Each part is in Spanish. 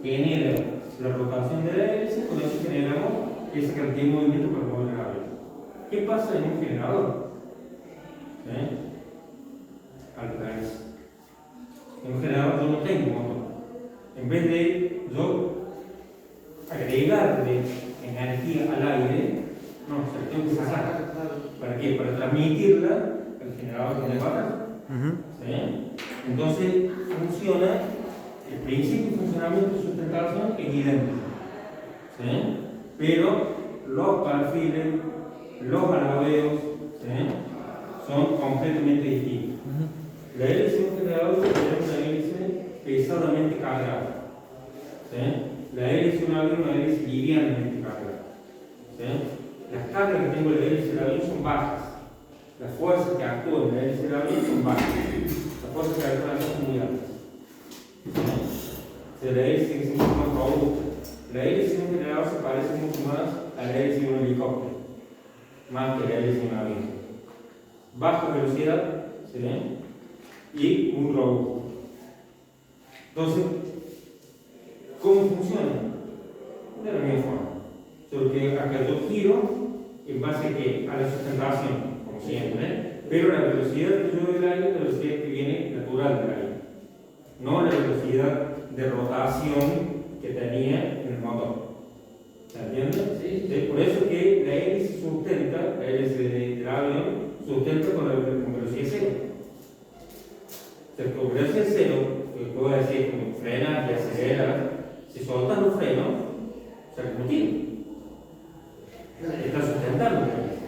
genera la rotación de la hélice, con eso generamos esa cantidad de movimiento para mover el avión. ¿Qué pasa en un generador? Al revés. En un generador yo no tengo motor. En vez de yo agregarle energía al aire, no, se la tengo que sacar. ¿Para qué? Para transmitirla al generador de vapor. Entonces funciona, el principio de funcionamiento de sustentación es idéntico. Pero los perfiles, los alabeos son completamente distintos. La hélice de un generador es una hélice pesadamente cargada. La hélice de un avión es una hélice livianamente cargada. Las cargas que tengo en la hélice del avión son bajas. Las fuerzas que actúan en la hélice del avión son bajas. Las fuerzas que actúan son muy altas. La hélice tiene que ser mucho más robusta. La hélice de un generador se parece mucho más a la hélice de un helicóptero, más que la hélice de un avión. Baja velocidad, y muy robusto. Entonces, ¿cómo funciona? De la misma forma. Solo que acá yo giro en base a la sustentación, como siempre, pero la velocidad que yo doy del aire es la velocidad que viene natural del aire, no la velocidad de rotación que tenía en el motor. ¿Se entiende? Sí. Por eso que la hélice sustenta, la hélice del avión sustenta con velocidad cero. Con velocidad cero, que puedo decir como frena y acelera, si soltas los frenos, se recupera. Está sustentando la hélice.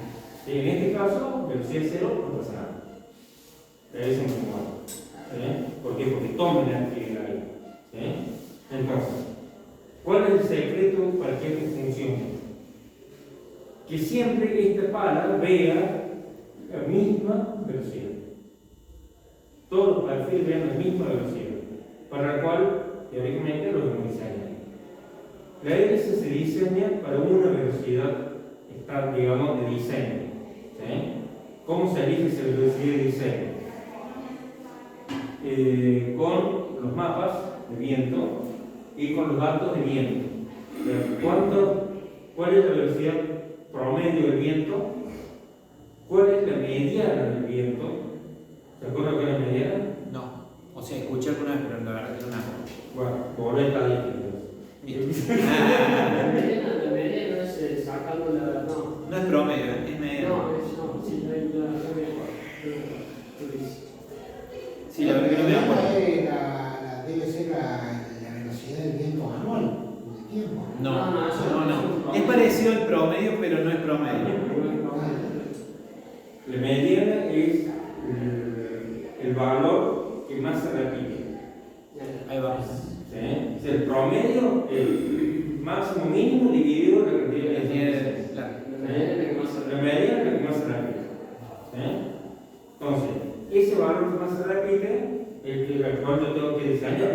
En este caso, velocidad cero no pasa nada. La hélice no se mueve. ¿Por qué? Porque toma energía del aire. Entonces, ¿cuál es el secreto para que esto funcione? Que siempre esta pala vea la misma velocidad. Todos los perfiles vean la misma velocidad, para la cual, teóricamente, los hemos diseñado. La hélice se diseña para una velocidad, está, digamos, de diseño. ¿Cómo se elige esa velocidad de diseño? Con los mapas de viento y con los datos de viento. ¿Cuál es la velocidad promedio del viento? ¿Cuál es la mediana del viento? ¿Se acuerdan qué es la mediana? No. O sea, escuché alguna vez, pero la verdad que no me acuerdo. Bueno, por estadística. La mediana no es sacando la. No. No es promedio, es mediana. No, sí, no hay una. Sí, la verdad que no me acuerdo. Debe ser la velocidad del viento anual, de tiempo. No. Es parecido al promedio, pero no es promedio. La mediana es el valor que más se repite. Ahí va. Es el promedio, el máximo mínimo dividido la cantidad de veces. La mediana es la que más se repite. La mediana es la que más se repite. Entonces, ese valor que más se repite es el cual yo tengo que diseñar.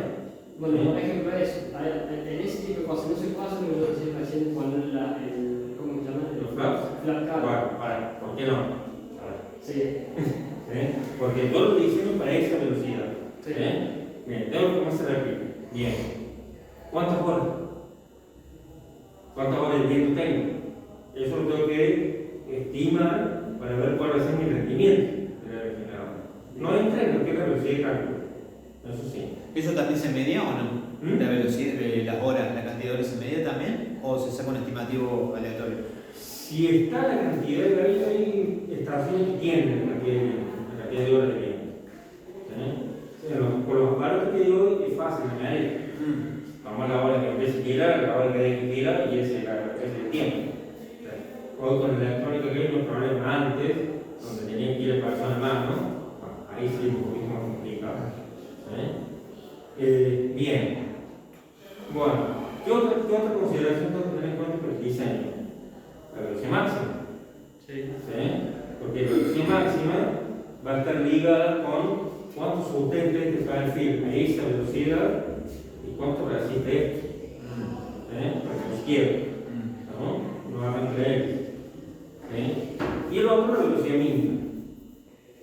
Bueno, por ejemplo, eso. En ese tipo de cosas no se pasa lo que yo decía recién cuando ¿cómo se llama? ¿Los flaps? Flap car. Bueno, ¿por qué no? Sí. Porque yo lo diseño para esa velocidad. Sí. Bien, tengo que más se repite. Bien. ¿Cuántas horas? ¿Cuántas horas de viento tengo? Eso lo tengo que estimar para ver cuál va a ser mi rendimiento del generador. No entra en lo que es la velocidad de cálculo. Eso sí. ¿Eso también se media o no? ¿La velocidad de las horas, la cantidad de horas se media también? ¿O se saca un estimativo aleatorio? Si está la cantidad de horas, hay estaciones que tienen la cantidad de horas de viento. Con los aparatos que digo es fácil de medir. Vamos a la hora que empieza a girar, la hora que deje de girar y ese es el tiempo. Hoy con la electrónica que hay unos problemas antes, donde tenían que ir a personas más, ¿no? Ahí sí es un poquito más complicado. Bien. Bueno, ¿qué otra consideración tengo que tener en cuenta para el diseño? La velocidad máxima. Sí. Porque la velocidad máxima va a estar ligada con cuánto sustenta este perfil a esa velocidad y cuánto resiste esto. Para que nos quiera. ¿No? Nuevamente X. Y el otro, la velocidad mínima.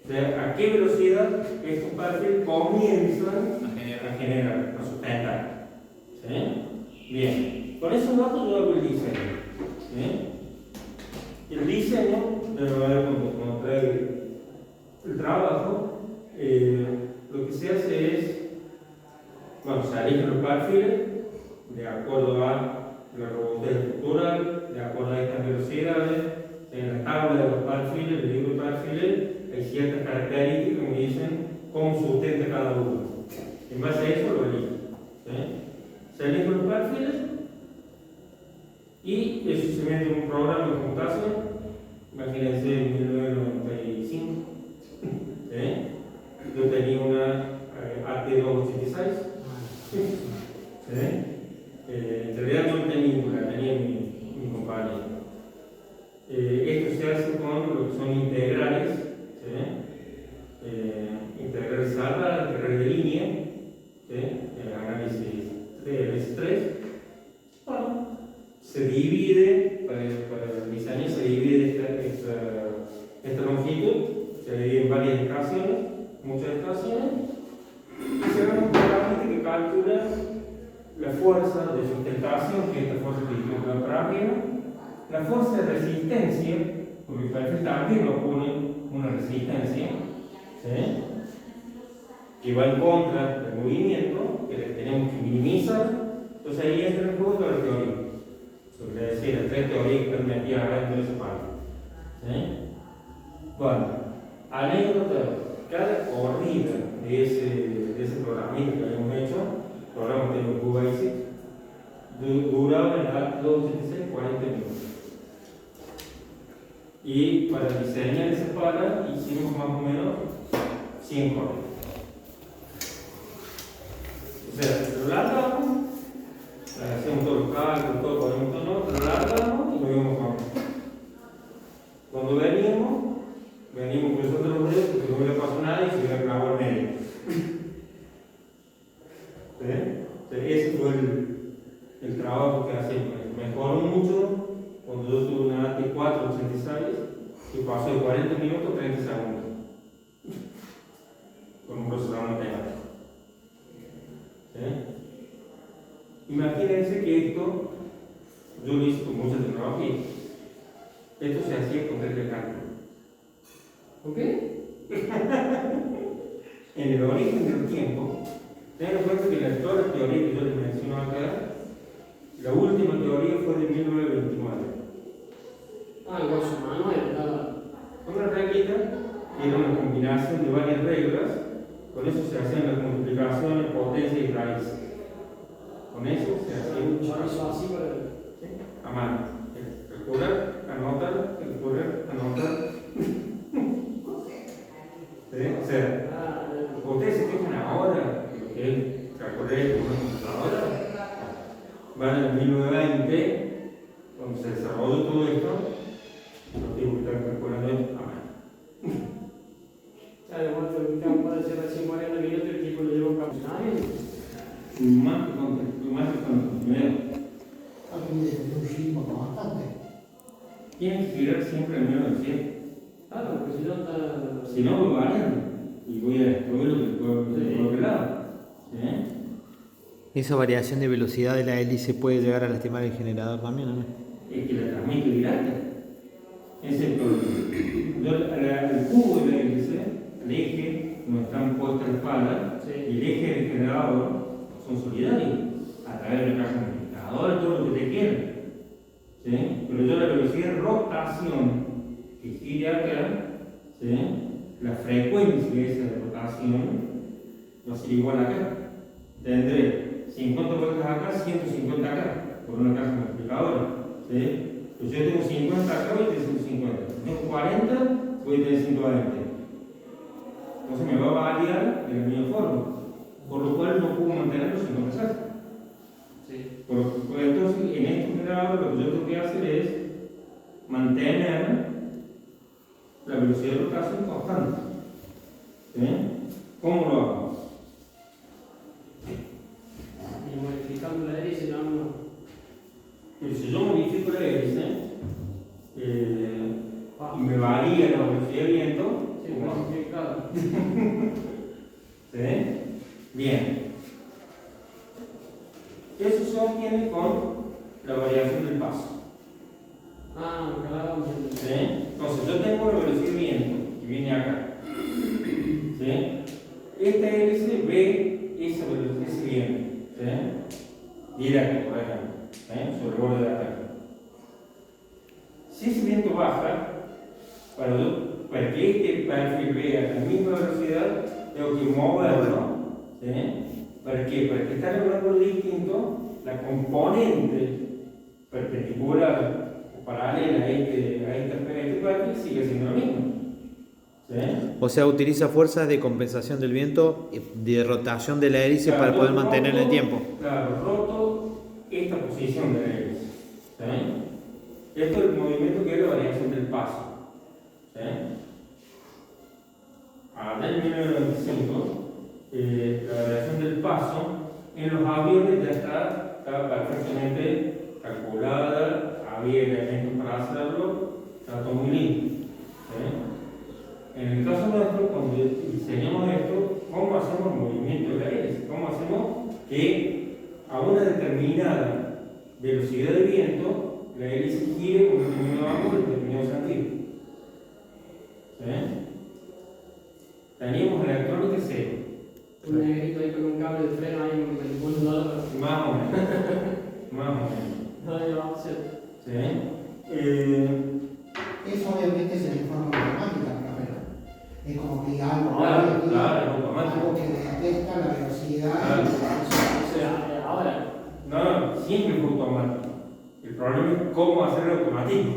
O sea, ¿a qué velocidad estos perfiles comienzan a generar, a sustentar? Bien, con esos datos yo hago el diseño. El diseño, cuando trae el trabajo, lo que se hace es, bueno, se eligen los perfiles de acuerdo a la robustez estructural, de acuerdo a estas velocidades. En la tabla de los perfiles, el libro de perfiles, hay ciertas características que me dicen cómo sustenta cada uno. En base a eso lo elijo. Se eligen los perfiles y eso se mete en un programa de computación. Imagínense en 1995. Yo tenía una AT286. En realidad no tenía ninguna, tenía mi compañero. Esto se hace con lo que son integrales, integrales salva, integrales de línea, análisis de S3. Bueno, se divide, para el diseño se divide esta longitud, se divide en varias estaciones, muchas estaciones, y se ve un programa que calcula la fuerza de sustentación, que es esta fuerza que dijimos para arriba, la fuerza de resistencia, porque el perfil también nos pone una resistencia, que va en contra del movimiento, que tenemos que minimizar. Entonces ahí entra el juego de la teoría. Sobre decir, las tres teorías que están metidas adentro de esa parte. Bueno, anécdota, cada corrida de ese programita que habíamos hecho, programa de QBasic, duraba en la 286 40 minutos. Y para diseñar esa pala hicimos más o menos 100 corridas. O sea, lo largamos, hacemos todos los cálculos, todo, ponemos todo, lo largamos y nos íbamos a. Cuando veníamos cruzando los dedos porque no hubiera pasado nada y se hubiera clavado en medio. Ese fue el trabajo que hacíamos. Mejoró mucho cuando yo tuve una AT486 que pasó de 40 minutos a 30 segundos con un procesador matemático. Imagínense que esto yo lo hice con mucha tecnología. Esto se hacía con regla de cálculo. ¿Ok? En el origen del tiempo, tengan en cuenta que toda la teoría que yo les menciono acá, la última teoría fue de 1929. Igual su manual, nada. Una reglita era una combinación de varias reglas, con eso se hacían las multiplicaciones, potencia y raíz. Con eso se hacía un Eso así para. a mano. Calcular, anotar, calcular, anotar. O sea, ustedes se fijan ahora lo que es calcular con una computadora. Van en 1920, cuando se desarrolló todo esto, los tipos que están calculando esto a mano. Claro, puede ser recién 40 minutos y el tipo lo lleva un campamento. Más que con primero. Tiene un ritmo constante. Tienen que girar siempre al menos del 100. Claro, porque si no está. Si no, voy variando. Y voy a descubrir lo que puedo por otro lado. Esa variación de velocidad de la hélice puede llegar a lastimar el generador también, ¿no? Es que la transmite directa. Ese es el problema. El cubo de la hélice, el eje, donde están puestas las palas, y el eje del generador son solidarios. A través de la caja multiplicadora, todo lo que te quieran. Pero yo la velocidad de rotación que gire acá, la frecuencia de esa rotación va a ser igual acá. Tendré 50 vueltas acá, 150 acá, por una caja multiplicadora. Pues yo tengo 50 acá, voy a tener 150. Tengo 40, voy a tener 120. Entonces me va a variar de la misma forma. Por lo cual no puedo mantener los 50 cajas. Entonces, en este generador lo que yo tengo que hacer es mantener la velocidad de rotación constante. ¿Cómo lo hago? Y modificando la hélice, no. Pero si yo modifico la hélice y me varía la velocidad de viento, Sí, modificado. Bien. Eso se obtiene con la variación del paso. Ah, claro. ¿Sí? Entonces yo tengo la velocidad de viento que viene acá. ¿Sí? Esta hélice ve ese viento. ¿Sí? Directo, por ejemplo. ¿Sí? Sobre el borde de ataque. Si ese viento baja, para que este perfil vea la misma velocidad, tengo que moverlo. ¿Sí? ¿Para qué? Para que esté en un ángulo distinto, la componente perpendicular o paralela a este perfil sigue siendo lo mismo. ¿Sí? O sea, utiliza fuerzas de compensación del viento, de rotación de la hélice para poder mantener el tiempo. Claro, roto esta posición de la hélice. ¿Sí? Esto es el movimiento que es la variación del paso. ¿Sí? Allá en 1995, la variación del paso en los aviones ya estaba perfectamente calculada, había elementos para hacerlo, está todo muy lindo. ¿Sí? En el caso nuestro, cuando diseñamos esto, ¿cómo hacemos el movimiento de la hélice? ¿Cómo hacemos que a una determinada velocidad de viento la hélice gire con un determinado ángulo y determinado sentido? ¿Sí? Teníamos electrónica cero. Un negrito ahí con un cable de freno ahí con el pulso dado. Más o menos. Más o menos. No hay opción. ¿Sí? Eso obviamente se le forma automática, pero es como que algo, Claro, algo que detecta la velocidad. Claro. O sea, ahora. No, siempre fue automático. El problema es cómo hacer el automatismo.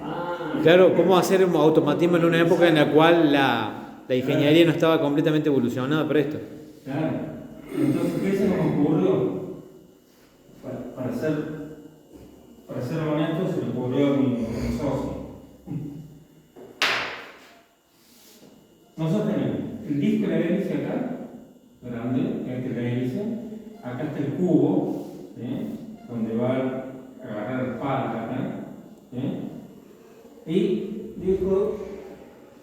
Ah. Claro, ¿cómo hacer un automatismo en una época en la cual la ingeniería no estaba completamente evolucionada para esto? Claro. Entonces, ¿qué se nos ocurrió? Para ser honesto, se le ocurrió a mi socio. Nosotros tenemos el disco de la hélice acá, grande, este es la hélice. Acá está el cubo, ¿sí? Donde va a agarrar el palo acá. ¿Sí? Y dijo,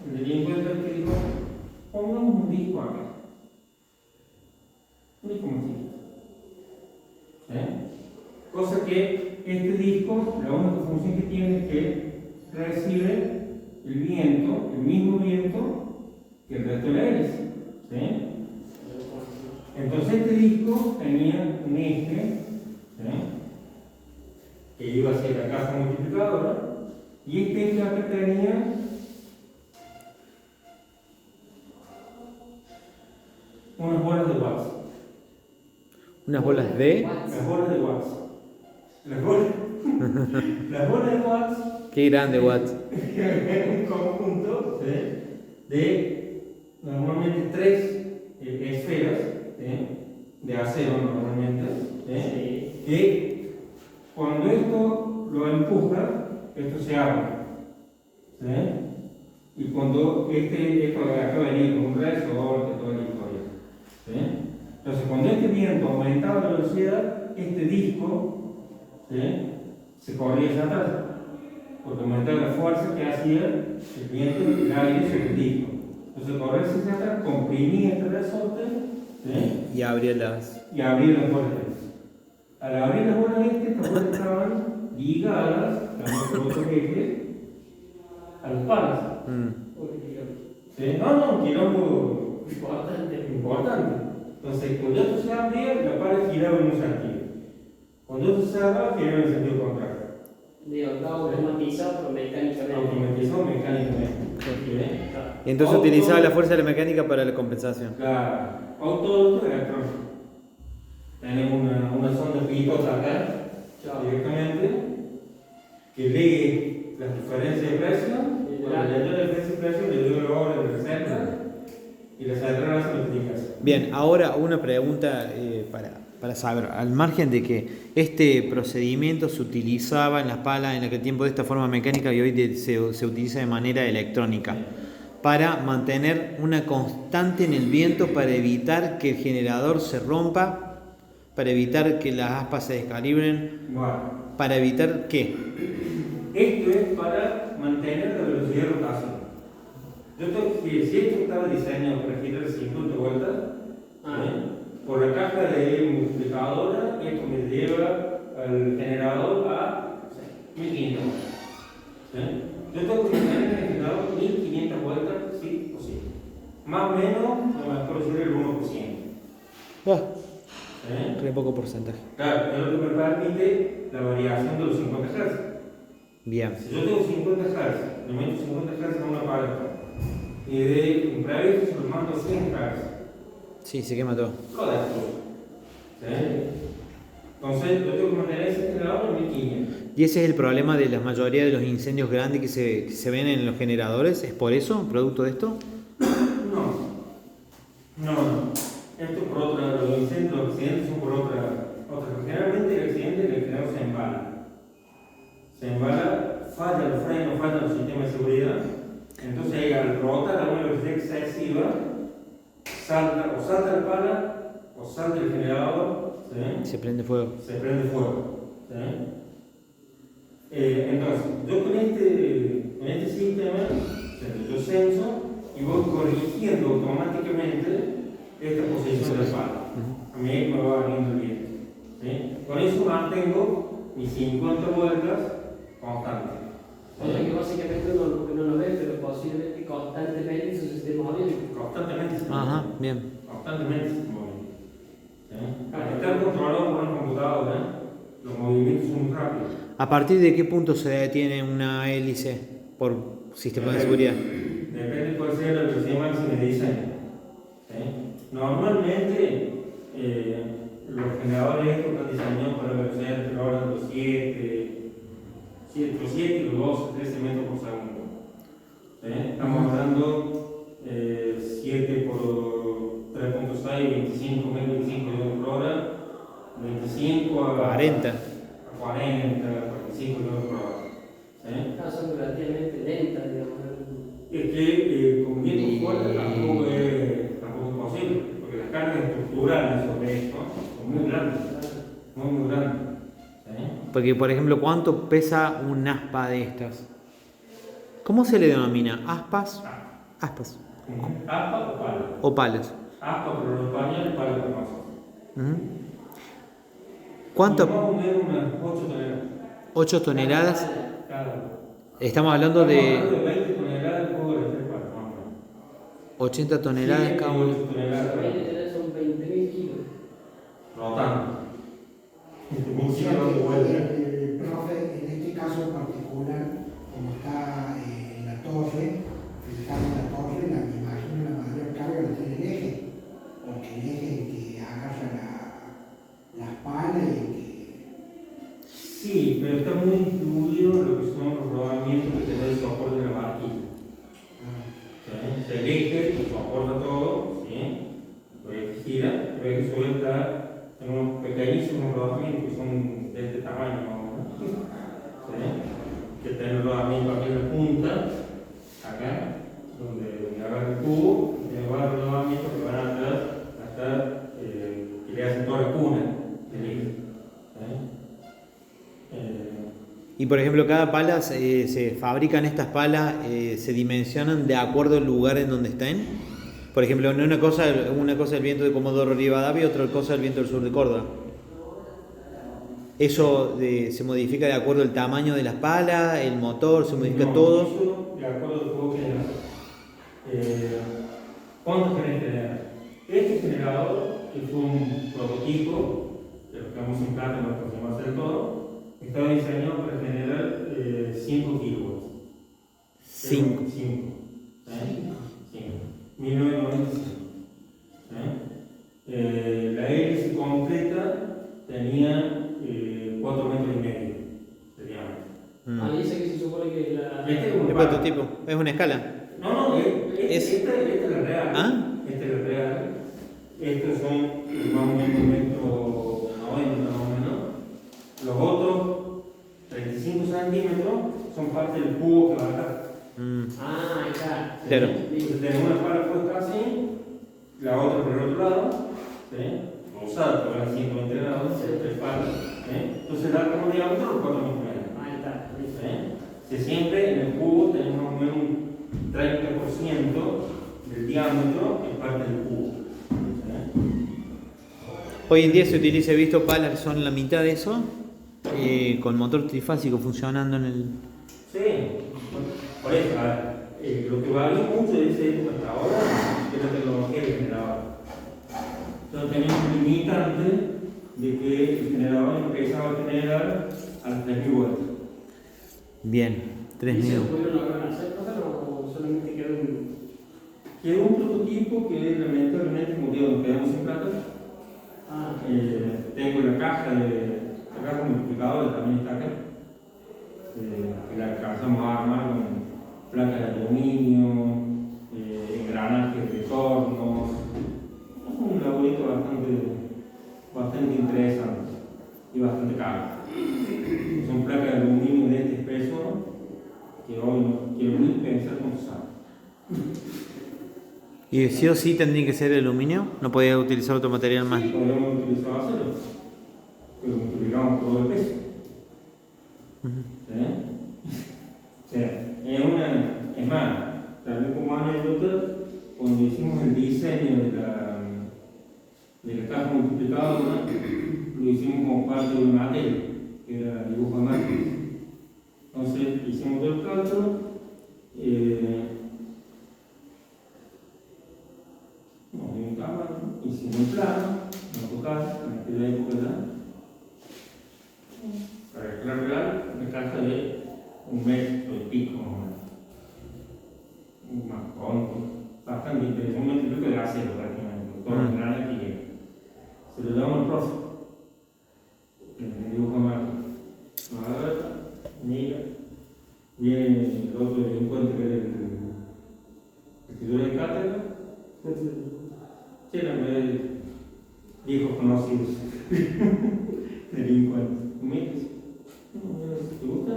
el delincuente que dijo, pongamos un disco acá. Un disco muy chiquito. ¿Sí? Cosa que este disco, la única función que tiene es que recibe el viento, el mismo viento que el resto de la hélice. ¿Sí? Entonces este disco tenía un eje, ¿sí? Que iba hacia la caja multiplicadora, y este eje acá tenía unas bolas de watts. Unas bolas de... Las bolas de watts. Las bolas de watts. Qué grande, watts. Un conjunto, ¿sí? De normalmente 3 esferas, ¿sí? De acero normalmente, ¿sí? Que cuando esto lo empuja, esto se abre, ¿sí? Y cuando esto acá venía con un resorte, toda la historia, ¿sí? Entonces cuando este viento aumentaba la velocidad, este disco, ¿sí? Se corría hacia atrás, porque aumentaba la fuerza que hacía el viento y el aire sobre el disco. Entonces corría hacia atrás, comprimía este resorte, ¿sí? Y abría las... Y abría las bolas estas. Al abrir las bolas estas bolas estaban ligadas, también por otros ejes, a los palos. ¿Sí? No, un quilombo importante. Entonces, cuando esto se abría, la pala giraba en un sentido. Cuando esto se cerraba, giraba en el sentido contrario. Digo, está automatizado, pero mecánicamente. Automatizado mecánicamente. Y entonces utilizaba la fuerza de la mecánica para la compensación. Claro, auto electrónico. Tenemos una sonda pitota acá, directamente, que lee las diferencias de presión. Cuando le doy la diferencia de presión, le doy la hora de receta y la central hace lo que tiene que hacer. Bien, ahora una pregunta para saber, al margen de que este procedimiento se utilizaba en las palas en aquel tiempo de esta forma mecánica y hoy se utiliza de manera electrónica, para mantener una constante en el viento para evitar que el generador se rompa, para evitar que las aspas se descalibren, Bueno, para evitar ¿qué? esto es para mantener la velocidad de rotación. Yo tengo que, si esto estaba diseñado para girar 50 vueltas, por la caja de multiplicadora, esto me lleva al generador a 1500 vueltas. ¿Sí? Yo tengo que mantener en el generador 1500 vueltas, sí o sí. Más o menos, lo mejor decir el 1%. ¿Sí? Re poco porcentaje. Claro, es lo que me permite la variación de los 50 Hz. Bien. Si yo tengo 50 Hz, le meto 50 Hz a una paleta y de imprevisto se lo mando 100 Hz, Sí, se quema todo. lo destruyo. ¿Sí? Entonces, yo tengo que mantener ese generador en 1500. ¿Y ese es el problema de la mayoría de los incendios grandes que se ven en los generadores? ¿Es por eso, producto de esto? No. Esto es por otra, los incendios, los accidentes son por otra. Generalmente el accidente en el generador se embala. Se embala, falla el freno, falla el sistema de seguridad. Entonces al rotar a una velocidad excesiva, salta la pala o salta el generador, ¿sí? Se prende fuego. Se prende fuego. ¿Sí? Entonces, yo con este sistema, yo censo y voy corrigiendo automáticamente esta posición de pala. A mí me va viniendo el viento. ¿Sí? Con eso mantengo mis 50 vueltas constantes. O sea que básicamente uno no lo ve, pero posiblemente constantemente eso se esté moviendo. Constantemente se mueve. Ajá, bien. Constantemente se mueve. ¿Sí? Al estar controlado por una computadora, los movimientos son muy rápidos. ¿A partir de qué punto se detiene una hélice por sistema de seguridad? Depende cuál sea la velocidad máxima de diseño. ¿Sí? Normalmente, los generadores estos están diseñados para la velocidad entre ahora los 7 y los 12, 13 metros por segundo. ¿Sí? Estamos hablando 7 por 3.6, 25 km por hora, 25 a 40. a 40, 45 km por hora. ¿Sí? Son relativamente lentas, digamos. Es que con viento fuerte tampoco es posible, porque las cargas estructurales sobre esto son muy grandes, muy grandes. ¿Sí? Porque, por ejemplo, ¿cuánto pesa un aspa de estas? ¿Cómo se le denomina? ¿Aspas? Aspas. ¿Aspa o palo? ¿O palos? Aspa por los españoles, palo por nosotros. ¿Cuánto? Y más o menos unas 8 toneladas. 8 toneladas. Cada uno. Estamos hablando de 20 toneladas de jugo de 3 palos, más o menos. 80 toneladas cada uno. 8 toneladas. 20 son 20.000 kilos. Rotando. O sea que el profe, en este caso en particular, como está en la torre, me imagino la mayor carga la tiene el eje, porque el eje es el que agarra las palas y el que... Sí, pero está muy incluido lo que son los rodamientos que tiene el soporte de la barquilla. ¿Sí? Se elige, se soporta todo, ¿sí? Lo que gira, pero que suelta en unos pequeñísimos rodamientos que son de este tamaño, ¿sí? Que tienen el rodamiento aquí en la punta, acá, donde agarra el cubo, y tiene varios rodamientos que van atrás hasta que le hacen toda la cuna del hilo. Y por ejemplo, cada pala se fabrican estas palas, se dimensionan de acuerdo al lugar en donde estén. Por ejemplo, una cosa es el viento de Comodoro Rivadavia y otra cosa el viento del sur de Córdoba. Eso se modifica de acuerdo al tamaño de las palas, el motor, se modifica todo. Eso de acuerdo al juego que ¿cuántos querés generar? Este generador, que fue un prototipo, que lo que vamos a implantar, no podemos hacer todo, estaba diseñado para generar 5 kilowatts. 5. 1995. La hélice completa tenía 4 metros y medio de diámetro. Dice que se supone que la... Este es un El prototipo, es una escala. No, esta es la real. ¿Ah? Esta es la real. Estos son más o menos 1,90 metros más o menos. Los otros 35 centímetros son parte del cubo que va acá. ahí está. Claro. Tenemos una pala puesta así, la otra por el otro lado, ¿sí? Usada por las 120 grados, 3 palas. Entonces da como diámetro los 4 metros y medio. Ahí está. Si siempre en el cubo tenemos más o menos un 30% del diámetro en parte del cubo. Hoy en día se utiliza, he visto palas que son la mitad de eso, con motor trifásico funcionando en el... Sí, por eso, a ver, lo que varía mucho de esa época hasta ahora es la tecnología del generador. Entonces tenemos un limitante de que el generador empezaba a generar a las 3.000 vueltas. Bien, ¿Y se 3.000. pudieron lograr hacer cosas o solamente quedó en...? Quedó un prototipo que lamentablemente murió, nos quedamos sin plata. Tengo la caja multiplicadora, también está acá. Que la alcanzamos a armar con placas de aluminio, engranajes de tornos. Es un laborito bastante interesante y bastante caro. Son placas de aluminio de este espesor que hoy no quiero ni pensar cómo se sabe. ¿Y sí o sí tendría que ser aluminio? ¿No podía utilizar otro material más? Podríamos utilizar acero, pero multiplicamos todo el peso. ¿Sí? O sea, es más, también como anécdota, cuando hicimos el diseño de la caja multiplicadora, lo hicimos como parte de una materia, que era dibujo de máquinas. Entonces hicimos todo el cálculo, nos dio un cámara, hicimos un plano, en AutoCAD, en aquella época ya, para el plan real, una caja de 1 metro y pico, bastante interesante, un metro y pico de acero prácticamente, todo el grano que llega. Se lo damos al profe, el dibujo de máquina. Ahora, mira, viene el otro delincuente que era el titular de cátedra. Sí, la verdad, viejos conocidos, delincuentes. Mira, ¿te gusta?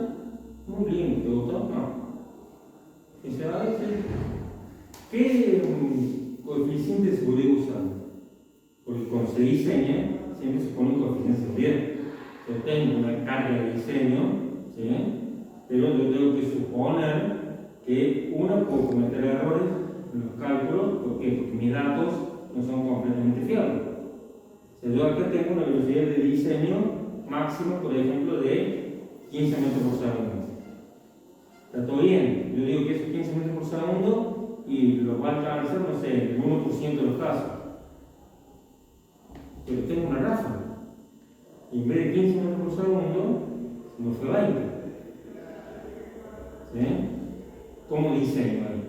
Muy lindo, ¿te gustó? No. Y se va a decir, ¿qué coeficiente de seguridad usan? Porque cuando se diseña, siempre se pone un coeficiente de seguridad. Yo tengo una carga de diseño, ¿sí? Pero yo tengo que suponer que uno puede cometer errores en los cálculos. ¿Por qué? Porque mis datos no son completamente fiables. O sea, yo acá tengo una velocidad de diseño máxima, por ejemplo, de 15 metros por segundo. Está todo bien. Yo digo que esos 15 metros por segundo y lo va a alcanzar, no sé, el 1% de los casos. Pero tengo una ráfaga. Y en vez de 15 metros por segundo, me fue 20. ¿Sí? ¿Cómo diseño ahí?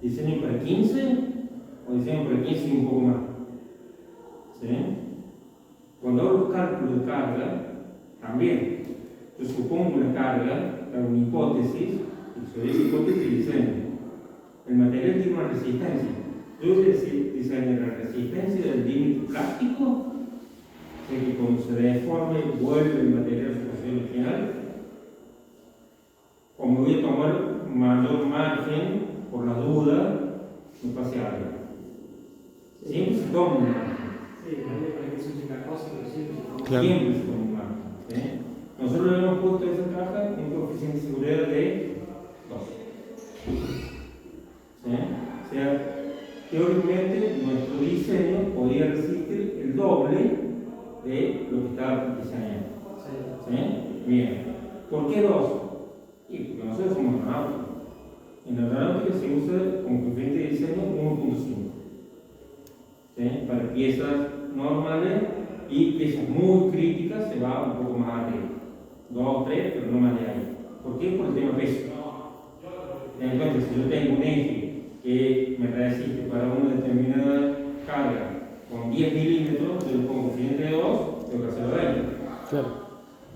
¿Diseño para 15 o diseño para 15 y un poco más? ¿Sí? Cuando hago los cálculos de carga, también yo supongo una carga, hago una hipótesis, y sobre esa hipótesis diseño. El material tiene una resistencia. Yo diseño la resistencia del límite plástico, que cuando se deforme vuelve el material a su posición original, o me voy a tomar mayor margen por la duda, no pase algo. Siempre se toma un margen. Sí, también para que se use la cosa, pero siempre se toma. Claro. Siempre se toma un margen. ¿Sí? Nosotros le hemos puesto a esa caja un coeficiente de seguridad de 2. ¿Sí? O sea, teóricamente nuestro diseño podría resistir el doble de lo que estaba diseñado. ¿Sí? Bien. ¿Por qué 2? Y porque nosotros somos aeronáuticos. En la aeronáutica se usa como coeficiente de diseño 1.5. ¿Sí? Para piezas normales y piezas muy críticas se va un poco más arriba. 2 o 3, pero no más de ahí. ¿Por qué? Por el tema peso. Ten en cuenta, si yo tengo un eje que me resiste para una determinada carga con 10 milímetros, yo le pongo coeficiente de 2, tengo que hacerlo de 20. Claro.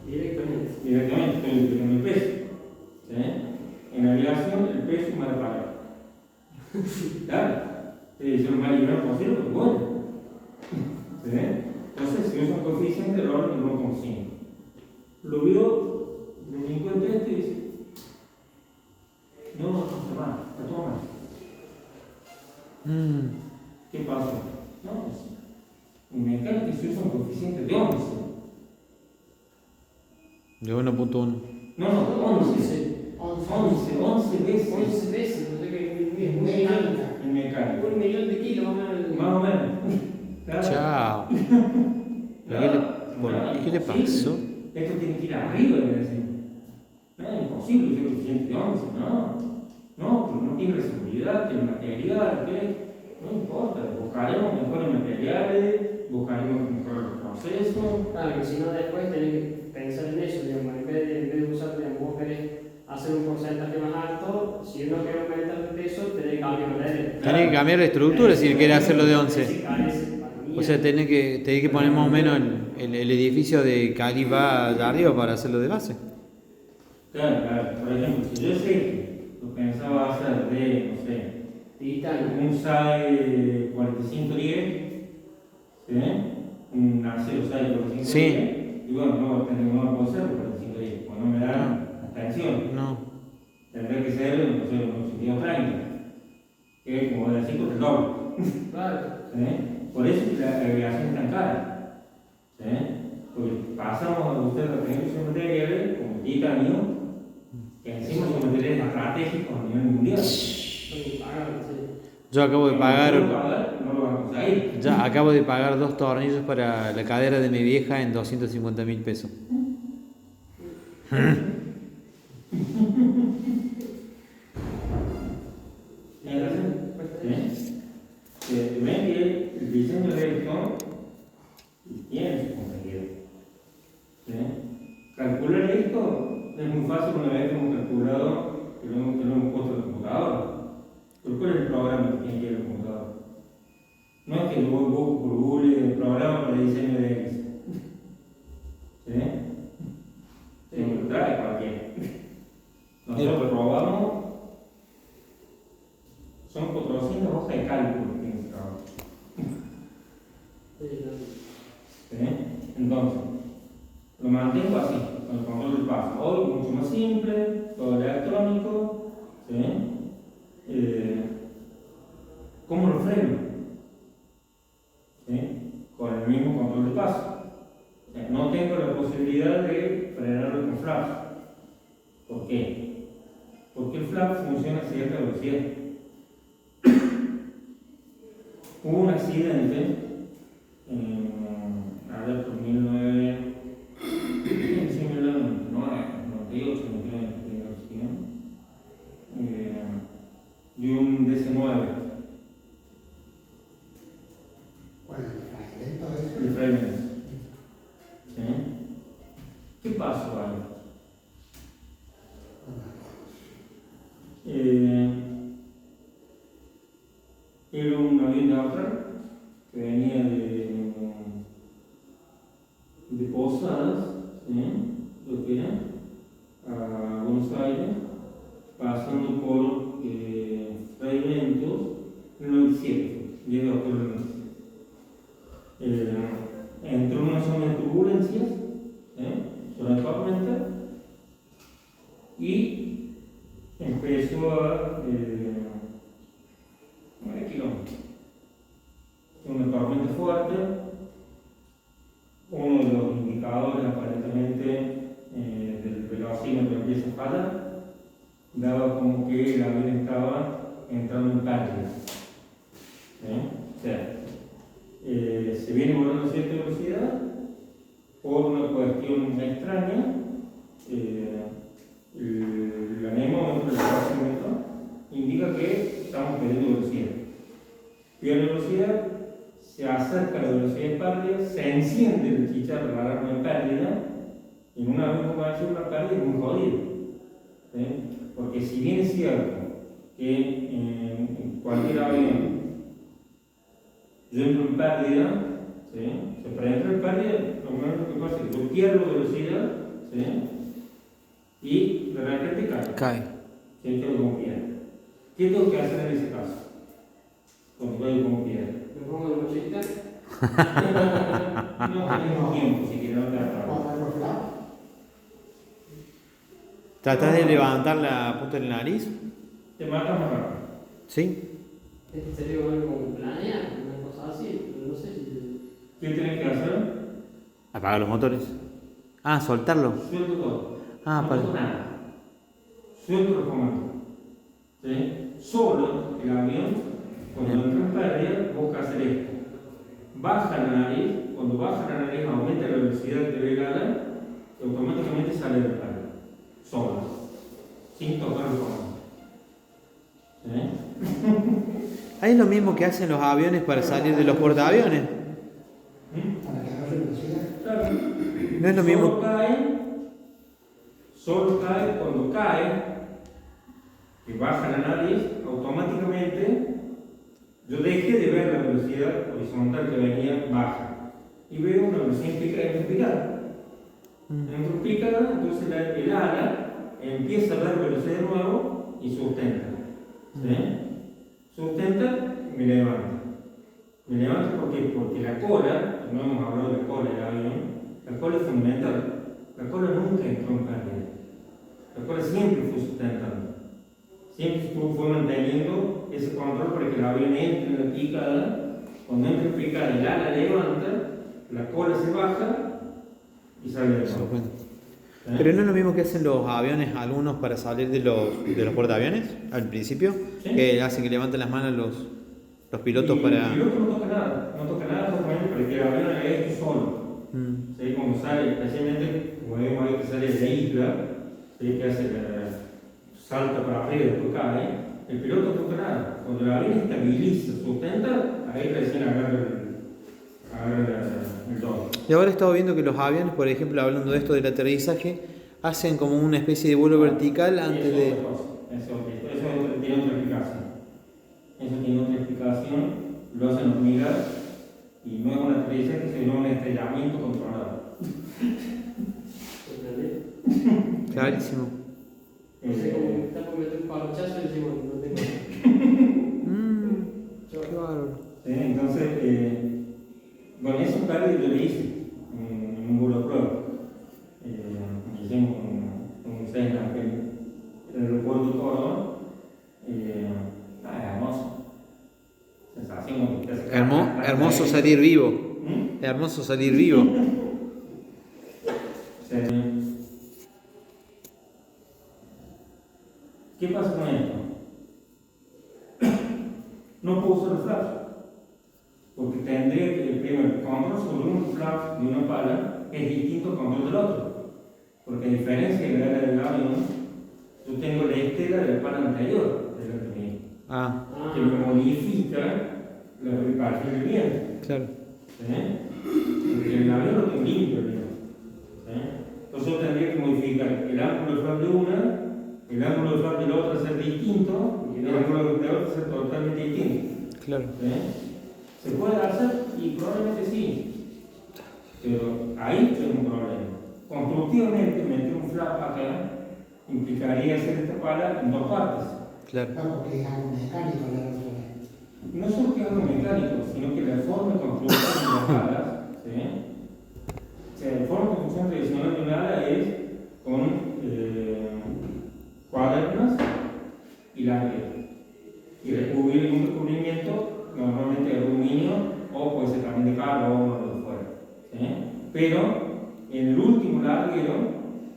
Directamente estoy multiplicando el peso. ¿Sí? En aviación el peso es más de pagar. Claro. Es lo más liberal posible, porque bueno. ¿Sí? Entonces, si usa un coeficiente, lo orden de 1.5. Lo vio el delincuente este y dice: no está mal, está todo mal. ¿Qué pasó? No, pues, en mecánica se usa un coeficiente de 11. De 1.1. No, 11. 11 veces. 11 veces, no sé qué es muy En mecánica. 1 millón de kilos más o menos. Más o menos. Claro. Chao. ¿Qué le pasó? Esto tiene que ir arriba, le decimos. No es imposible que yo 111, no, pero no tiene seguridad, tiene material, ¿qué? No importa, buscaremos mejores materiales, buscaremos mejores procesos. Claro, que si no después tenés que pensar en eso, digamos, en vez de usar, digamos, vos querés hacer un porcentaje más alto, si uno quiere aumentar el peso, tenés que cambiar la Tenés que cambiar la estructura si quiere hacerlo de 11. O sea, tenés que poner más o menos el edificio de califa de arriba para hacerlo de base. Claro, por ejemplo, si yo sé que lo pensaba hacer de, no sé, un SAE 4510, ¿sí? Un acero SAE 4510, Sí. y bueno, no puedo hacer el 4510, pues no me da la tensión. No. Tendría que ser, no sé, un 8230, que es como decir por el doble. Claro. ¿Sí? Por eso es que la agregación es tan cara. ¿Sí? Porque pasamos a usted a tener esos materiales como titanio, que encima son materiales estratégicos a nivel mundial. Yo acabo de pagar. No lo van a conseguir. Ya acabo de pagar 2 tornillos para la cadera de mi vieja en 250.000 pesos. Ven que el diseño de esto tiene su complejidad. ¿Sí? Calcular esto es muy fácil una vez que hemos calculado que lo hemos puesto en el computador. Pero ¿cuál es el programa que tiene que ir en el computador? No es que yo busco por Google el programa para diseño de X. ¿Sí? Sí, lo trae cualquiera. Nosotros probamos, son 400 hojas de cálculo que tiene ese trabajo. ¿Sí? Entonces, lo mantengo así, con el control del paso. Hoy mucho más simple, todo electrónico. ¿Sí? ¿Cómo lo freno? ¿Sí? Con el mismo control de paso. No tengo la posibilidad de frenarlo con flaps. ¿Por qué? Porque el flap funciona a cierta velocidad. Hubo un accidente por 1998, de un DC-9. ¿Cuál es el fragmento de eso? El fragmento. ¿Sí? ¿Qué pasó ahí? Era un avión de Autra que venía de Posadas, ¿sí? Lo que era, a Buenos Aires, pasando por Fragmentos en el 97, 10 de octubre del 97. Entró en una zona de turbulencias, zona de tormenta, y empezó a 9 kilómetros. Una tormenta fuerte, uno de los indicadores aparentemente del velocímetro empieza a fallar, daba como que el avión estaba entrando en pérdida. O sea, se viene volando a cierta velocidad por una cuestión extraña. El anemómetro, el velocímetro, indica que estamos perdiendo velocidad. Pierde velocidad, se acerca a la velocidad de pérdida, se enciende el chicharro de la alarma de pérdida, y en un avión como va a ser una pérdida es muy jodido. ¿Sí? Porque si bien es cierto que en cualquier avión yo entro en pérdida, ¿sí? Para entrar en pérdida, lo que pasa es que yo pierdo velocidad, ¿sí? Y de repente cae. ¿Sí? Quedo como piedra. ¿Qué tengo que hacer en ese caso? Cuando caigo como piedra. ¿Me pongo de mochilita? No tenemos tiempo si quieres no te atrapar. ¿Tratás de levantar la punta de la nariz? Te matas más rápido. ¿Sí? Este sería algo como planear, una cosa así, no sé si... ¿Qué tienes que hacer? Apagar los motores. Ah, soltarlo. Suelto todo. Ah, no para. toco nada. Suelto los comandos. ¿Sí? Solo el avión, cuando entra en pérdida, busca hacer esto. Baja la nariz cuando baja la nariz, aumenta la velocidad que ve el ala, automáticamente sale del ala, sola, sin tocar el comando. Ahí es lo mismo que hacen los aviones para salir de los portaaviones. Para que agarre velocidad. Claro. No es lo mismo. Solo cae cuando cae, que baja la nariz, automáticamente yo dejé de ver la velocidad horizontal que venía baja y veo una velocidad entropicada. Entropicada, entonces el ala empieza a dar velocidad de nuevo y sustenta. ¿Sí? Sustenta y me levanta. Me levanta porque la cola, no hemos hablado de la cola del avión, la cola es fundamental. La cola nunca entró en pérdida. La cola siempre fue sustentando. Siempre fue manteniendo ese control para que el avión entre en la picada. Cuando entra en picada, el ala levanta, la cola se baja y sale de nuevo. Pero no es lo mismo que hacen los aviones algunos para salir de los portaaviones al principio, ¿Sí? que hacen que levanten las manos los pilotos para. El piloto no toca nada justamente para que el avión haga esto solo. ¿Sí? Cuando sale, especialmente como vemos ahí que sale de la isla, ¿sí? Que hace salta para arriba y después cae, el piloto no toca nada. Cuando el avión estabiliza, sustenta, ahí recién agarra el doble. Y ahora he estado viendo que los aviones, por ejemplo, hablando de esto del aterrizaje, hacen como una especie de vuelo vertical antes de. Eso tiene otra explicación. Eso tiene otra explicación, lo hacen hormigas y no es un aterrizaje, sino un estrellamiento controlado. ¿Entendés? Clarísimo. No sé cómo está por meter un palochazo y decimos, no tengo. Qué bárbaro. ¿Sí? Entonces, con eso claro yo le hice en un vuelo de prueba. Hicimos un Cessna en el aeropuerto de Córdoba. Hermoso. Sensación. Hermoso salir vivo. Hermoso salir vivo. Sí. ¿Qué pasa con esto? No puedo usar el flash, porque tendría que el primer control sobre un flash de una pala es distinto al control del otro, porque a diferencia de la ala del avión, yo tengo la estela de la pala anterior de la que que me modifica la reparación del viento. Claro. ¿Sí? Porque el avión lo tengo limpio, digamos. ¿Sí? Entonces yo tendría que modificar el ángulo de flash de una, el ángulo de flash de la otra ser distinto y el ángulo de la otra ser totalmente distinto. Claro. ¿Sí? ¿Se puede hacer? Y probablemente sí. Pero ahí tengo un problema. Constructivamente meter un flap acá implicaría hacer esta pala en dos partes. Claro. Claro, porque es algo mecánico la razón. No solo que es algo mecánico, sino que la forma de construcción de las alas, ¿sí? O sea, la forma de construcción tradicional de una ala es con cuadernas y larguero. Y recubrir un recubrimiento normalmente de aluminio o puede ser también de carbón o lo que fuera. ¿Sí? Pero en el último larguero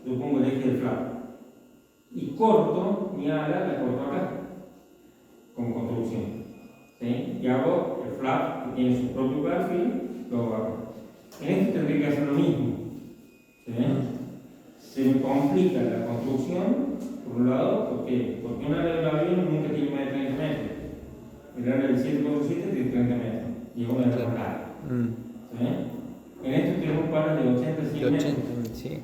yo pongo el eje del flap y corto mi ala, la corto acá como construcción. ¿Sí? Y hago el flap que tiene su propio perfil, lo hago. En este tendría que hacer lo mismo. ¿Sí? Se me complica la construcción, por un lado, ¿por qué? Porque un ala del avión nunca tiene más de 30 metros. El ala del 747 tiene 30 metros, y es una de las más largas. ¿Sí? En esto tenemos palas de 80 a 100 metros. Sí.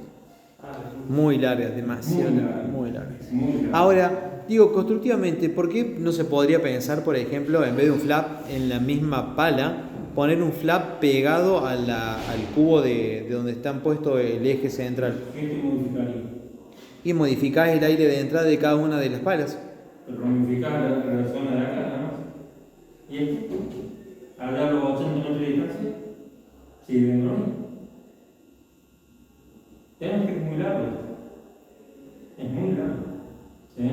Muy largas, demasiado muy largas. Muy largas. Ahora, digo, constructivamente, ¿por qué no se podría pensar, por ejemplo, en vez de un flap en la misma pala, poner un flap pegado al cubo de donde están puestos el eje central? ¿Qué te modificaría? Y modificar el aire de entrada de cada una de las palas. Pero ramificar la zona de acá, nada más. ¿Y esto? ¿Allá a los 80 metros de distancia? Sigue viendo lo mismo. Tenemos que es muy largo. Es muy largo. ¿Sí?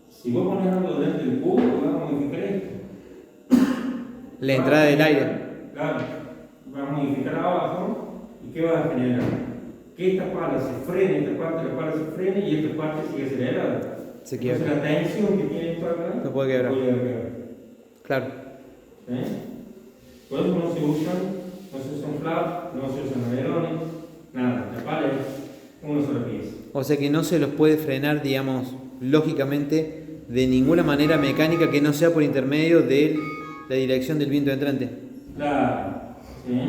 Si vos pones algo dentro del cubo, vas a modificar esto. La entrada del aire. Claro. Vas a modificar abajo. ¿Y qué vas a generar? Que esta pala se frene, esta parte de la pala se frene y esta parte sigue acelerada. Se quiebra. Entonces la tensión que tiene esto acá No puede quebrar. puede quebrar. Claro. ¿Sí? Por eso no se usan no se usan flaps, no se usan alerones, nada, la pala es una sola pieza. O sea que no se los puede frenar, digamos, lógicamente, de ninguna manera mecánica que no sea por intermedio de la dirección del viento entrante. Claro, ¿sí?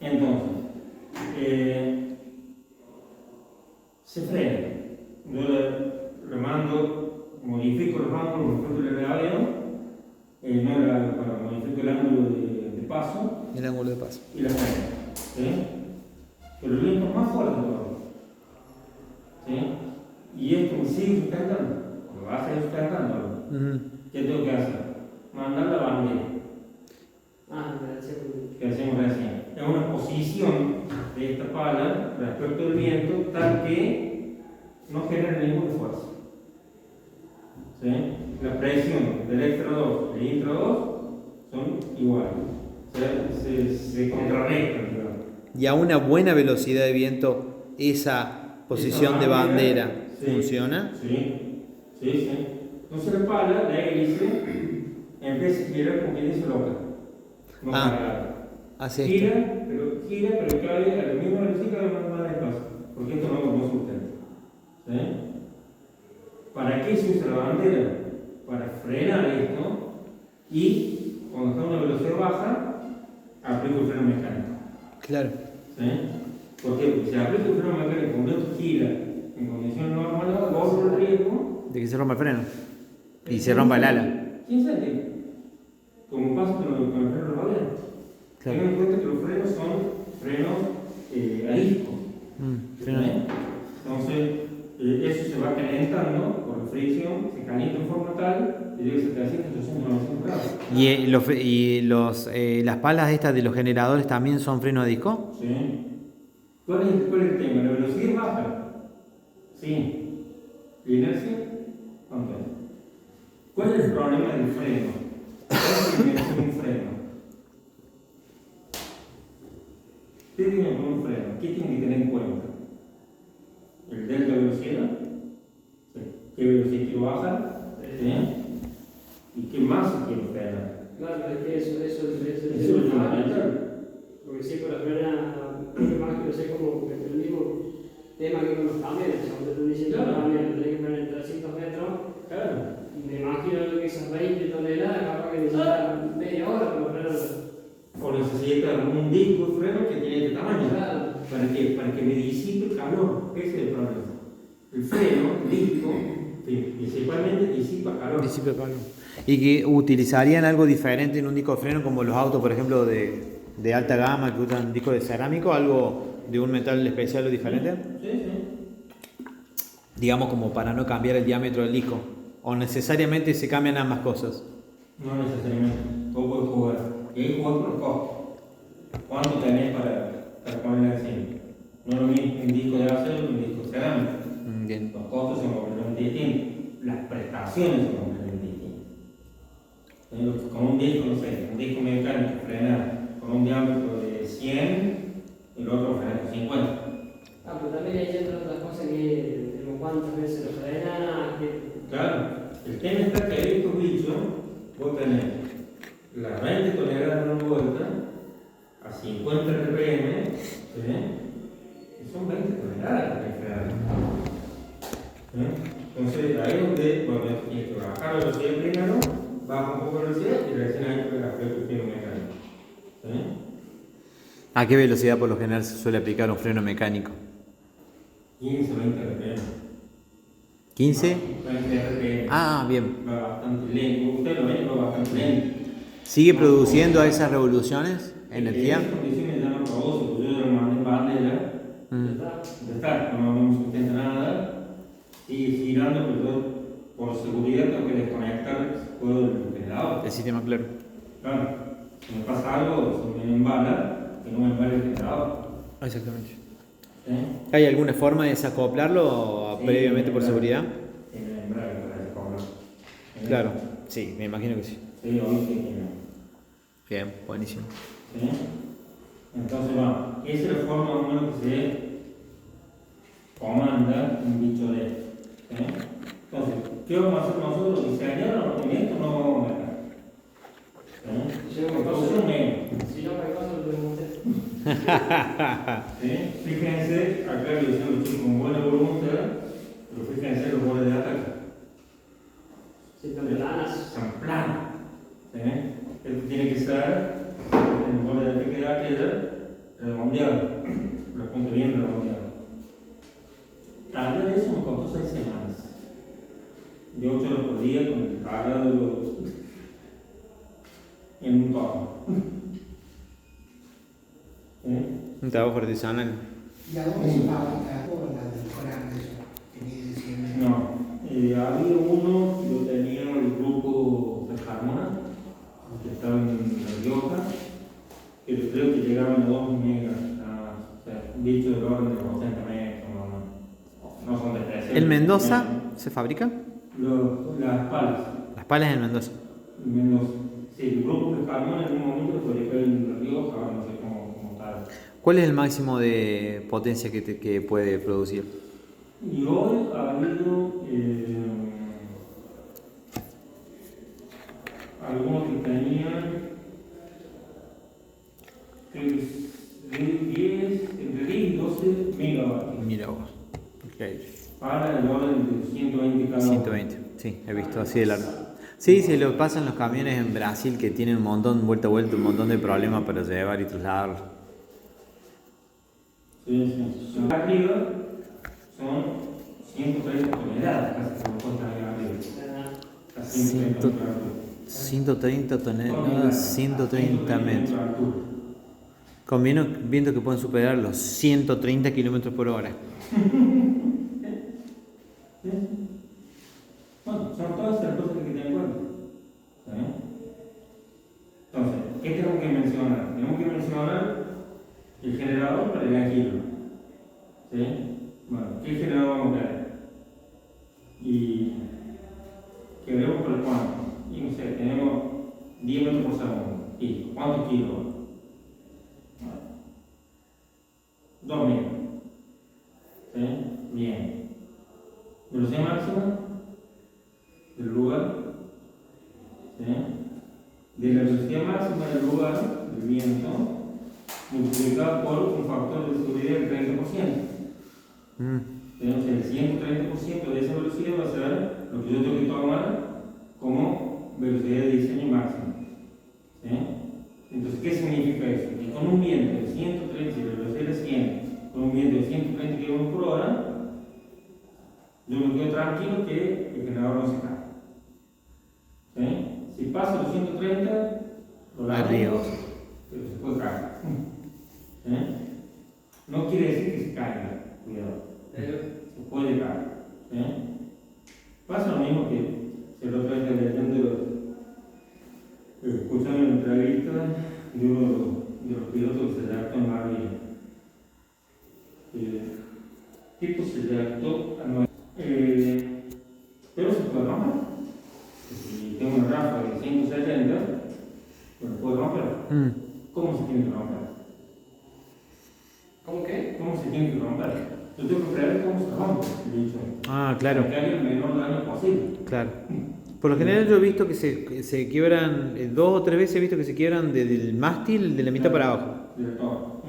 Entonces, se frena. Yo le mando, modifico los ángulos, modifico el radio, modifico el ángulo de paso El ángulo de paso. y la freno. ¿Sí? Pero el viento es más fuerte todavía. ¿Sí? Y esto me sigue sustentando, me va a seguir sustentando. ¿Qué tengo que hacer? Mandar la bandera. Que hacemos recién. Es una posición de esta pala respecto al viento tal que no genera ninguna fuerza. ¿Sí? La presión del extra 2 y del intra 2 son iguales. Se contrarrestan, digamos. Y a una buena velocidad de viento, esa posición de bandera sí, funciona. Sí. Entonces la pala, la hélice, empieza a girar como quien dice loca. No cargada. Hace esto. Gira, pero cae a la misma velocidad que más despacio. Porque esto no sustenta. ¿Sí? ¿Para qué se usa la bandera? Para frenar esto y cuando está a una velocidad baja, aplico el freno mecánico. Claro. ¿Sí? Porque si aplico el freno mecánico cuando esto gira en condiciones normales, corro el riesgo De que se rompa el freno. Y se rompa el ala. 15 centímetros. Como pasa con el freno radial. Claro. Tengan en cuenta que los frenos son frenos a disco. Freno. Entonces, eso se va calentando por la fricción, se calienta en forma tal y llega a 700, 800, 900 grados. ¿Y las palas estas de los generadores también son freno a disco? Sí. ¿Cuál es el tema? ¿La velocidad baja? Sí. ¿La inercia? ¿Cuánto es? ¿Cuál es el problema del freno? ¿Cuál es la dimensión de un freno? ¿Qué tiene que poner un freno? ¿Qué tiene que tener en cuenta? ¿El delta de velocidad? Sí. ¿Qué velocidad quiero bajar? ¿Sí? ¿Y qué masa quiero frenar? Claro, es que eso es Eso es fundamental. Porque si por la frena, más que no sé como el mismo tema que con los camiones, donde tú dices que los camiones tienen que frenar en 300 metros, Claro. me imagino que esas 20 toneladas capaz que necesitan media hora para frenar. O necesita un disco de freno que tiene este tamaño. Claro. ¿Para qué? Para que me disipe el calor. Ese es el problema. El freno, el disco, principalmente disipa calor. Disipa calor. ¿Y que utilizarían algo diferente en un disco de freno como los autos, por ejemplo, de alta gama que usan disco de cerámico? ¿Algo de un metal especial o diferente? Sí. Digamos como para no cambiar el diámetro del disco. ¿O necesariamente se cambian ambas cosas? No necesariamente. Vos podés jugar. Y ahí jugar con los costos. ¿Cuánto tenés para poner encima? No es lo mismo un disco de acero que un disco de cerámica. Bien. Los costos son completamente distintos. Las prestaciones son completamente distintas. Con un disco, no sé, un disco mecánico frena con un diámetro de 100, el otro frena con 50. Pero también hay otras cosas que, cuántas veces lo frena, Claro, el tema está que hay estos bichos, vos tenés las 20 toneladas de una vuelta a 50 RPM, ¿sí? Y son 20 toneladas que frenar. Entonces ahí es donde, bueno, tienes que bajar la velocidad primero, baja un poco la velocidad y recién ahí puedes aplicar el freno mecánico. ¿Sí? ¿A qué velocidad por lo general se suele aplicar un freno mecánico? 15, 20 RPM. ¿15? 20 RPM. Ah, bien. Va bastante lento. Ustedes lo ven, va bastante lento. ¿Sigue produciendo esas revoluciones? ¿Energía? En esas condiciones ya no produce, porque yo lo mandé en bandera. Ya está, no sustenta nada. Sigue girando, pero yo, por seguridad, tengo que desconectar el juego del generador. El sistema, claro. Claro, si me pasa algo, si me embala, que no me embale el generador. Exactamente. ¿Sí? ¿Hay alguna forma de desacoplarlo Sí, previamente por seguridad? Tiene embrague para desacoplar. Claro, sí, me imagino que sí. Sí, hoy sí tiene. Bien, buenísimo. ¿Sí? Entonces, bueno, esa es la forma más o menos que se comanda un bicho de esto. ¿Sí? Entonces, ¿qué vamos a hacer nosotros? ¿Diseñar los movimientos? No vamos a meter. Si no me Precaución menos. Si no me pasa, lo tenemos que ¿Sí? Fíjense, acá lo dicen los chicos con buena voluntad, pero fíjense los bordes de ataque. Si te planas. Son planos. ¿Sí? Esto tiene que estar en el borde de ataque de aquella redondeado, los puntos bien redondeados. Tal vez eso me costó 6 semanas. De 8 horas por día con el cargado en un torno. ¿Sí? Un trabajo artesanal. ¿Y a dónde se fabrica todo la del Corán eso? Que mide 100 metros? No, había uno, yo tenía el grupo de Carmona, que estaba en La Rioja, que yo creo que llegaban a 2 megas, o sea, un bicho del orden de los 80 metros, no son de 13. ¿En Mendoza se fabrica? Las palas, Las palas en Mendoza. en Mendoza. Sí, el grupo de Carmona en un momento lo fabricó en La Rioja, ahora no sé cómo tal. ¿Cuál es el máximo de potencia que puede producir? Y hoy ha habido algunos que tenían entre 10 y 12 megavatios. Mira vos. Ok. Para el orden de 120 cada uno. 120, sí, he visto así de largo. Sí, se lo pasan los camiones en Brasil que tienen un montón, vuelta a vuelta, un montón de problemas para llevar y trasladarlo. Sí, sí. Arriba son 130 toneladas, casi como cuesta ahí arriba. Casi 130 toneladas. 130 toneladas, 130 metros. Con viento que pueden superar los 130 kilómetros por hora. Bueno, son todas las cosas que tener en cuenta. ¿Sí? Entonces, ¿qué tenemos que mencionar? Tenemos que mencionar el generador para el alquilo. ¿Sí? Bueno, ¿qué generador vamos a tener? Y que veremos por el cuánto. Y no sé, tenemos 10 metros por segundo. ¿Y cuántos kilos? 2 metros. ¿Sí? Bien. Velocidad máxima del lugar. ¿Sí? De la velocidad máxima del lugar, del viento, multiplicado por un factor de seguridad del 30%. Entonces, el 130% de esa velocidad va a ser lo que yo tengo que tomar como velocidad de diseño máxima. ¿Sí? Entonces, ¿qué significa eso? Que con un viento de 130, si la velocidad es 100, con un viento de 130 km por hora, yo me quedo tranquilo que el generador no se cae. ¿Sí? Si pasa los 130, lo Arriba. pero se puede caer. ¿Sí? No quiere decir que se caiga, cuidado. Se puede caer. ¿Sí? Pasa lo mismo que el otro día leyendo, escuchando una entrevista de uno de los pilotos que se jactó en Marbella. El tipo se jactó a 9. Pero se puede romper. Si tengo una ráfaga de 170, pues puede romper. ¿Cómo se tiene que romper? ¿Cómo qué? ¿Cómo se tiene que romper? Yo tengo que prever cómo se rompe el bicho. Ah, claro. Para que haya el menor daño posible. Claro. Por lo general yo he visto que se quiebran, 2 o 3 veces he visto que se quiebran desde el mástil de la mitad para abajo. Del toro.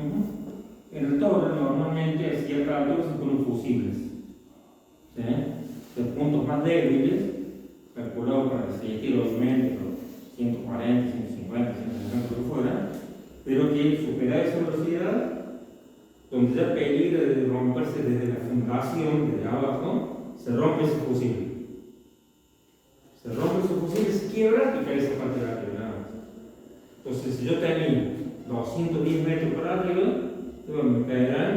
En el toro normalmente a cierta altura se ponen fusibles. ¿Sí? Los puntos más débiles, calculados para resistir obviamente los 140, 150, 160 lo que fuera, pero que superar esa velocidad, donde ya peligra de romperse desde la fundación, desde abajo, se rompe ese fusible. Se rompe ese fusible, se quiebra y cae esa parte de arriba. Entonces, si yo tenía 210 metros por arriba, me caerán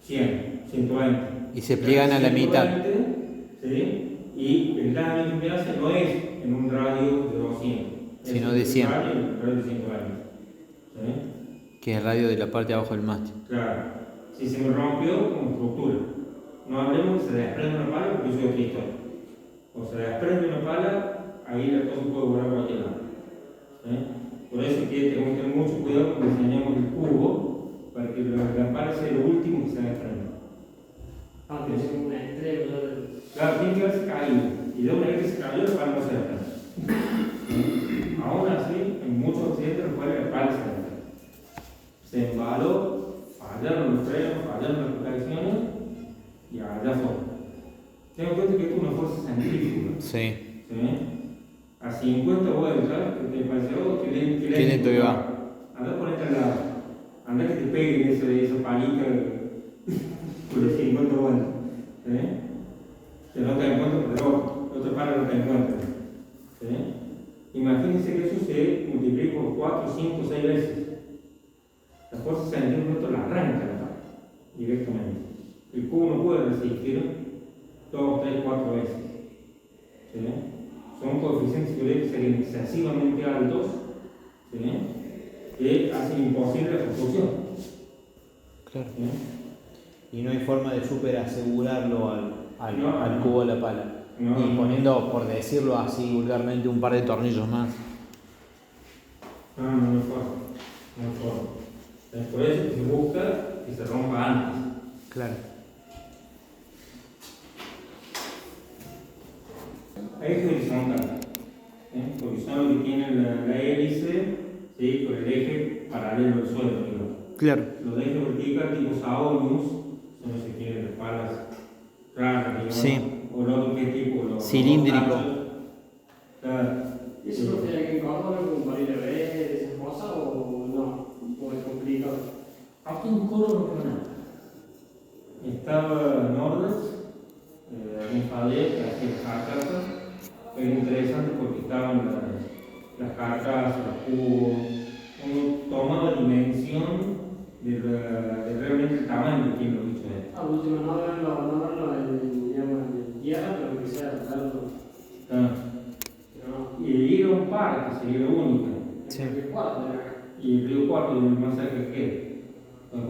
100, 120. Y se pliegan a la mitad. ¿Sí? Y el daño que me hace no es en un radio de 200, Sino de 100. En un radio de 120. ¿Sí? Que es el radio de la parte de abajo del mástil. Claro. Si se me rompió como estructura, no hablemos que se desprende una pala porque yo soy otra historia. O se desprende una pala, ahí la cosa puede volar a cualquier lado. ¿Sí? Por eso es que tenemos que tener mucho cuidado cuando diseñamos el cubo para que la pala sea lo último que se desprenda. Aunque es un extremo. Claro, tiene que haberse caído. Y de una vez que se cayó, la pala no se desprende. Aún así, accidentes en los cuales la pala se embaló, fallaron los frenos, fallaron las protecciones y allá fue. Ten en cuenta que esto es una fuerza centrífuga. Sí. ¿Sí? A 50 vueltas, que te pareció que Qué lento iba. Anda ponete al lado. Anda que te peguen esa palita por los 50 vueltas. ¿Sí? Que no te encuentras por el ojo, otra pala no te encuentras. ¿Sí? Imagínense que eso se multiplica por 4, 5, 6 veces. La fuerza centrífuga la arranca la pala directamente. El cubo no puede resistir 2, 3, 4 veces. ¿Sí? Son coeficientes que serían excesivamente altos, ¿sí? Que hacen imposible la construcción. Claro. ¿Sí? Y no hay forma de super asegurarlo al cubo de la pala. No. Y poniendo, por decirlo así vulgarmente, un par de tornillos más. No hay forma. No hay forma. Es por eso que se busca que se rompa antes. Claro. Eje horizontal. Porque son los que tienen la hélice, ¿sí? Con el eje paralelo al suelo, digamos. Claro. Los de eje vertical tipo Saonius son los que tienen las palas raras, digamos. Sí. O el otro que tipo los Cilíndrico. Claro. ¿Y eso lo tiene que Córdoba como para ir a ver esas cosas o no? ¿O es complicado? Aquí en Córdoba no fue nada. Estaba Nordes, un Fadet que hacía las carcasas. Era interesante porque estaban las carcasas, los cubos. Uno tomaba dimensión de realmente el tamaño que tiene los bichos estos. Al último no verlo en tierra, pero que sea verlo. Y ir a un parque sería lo único. Sí. ¿Cuál? Y el río Cuarto es el más cerca que queda.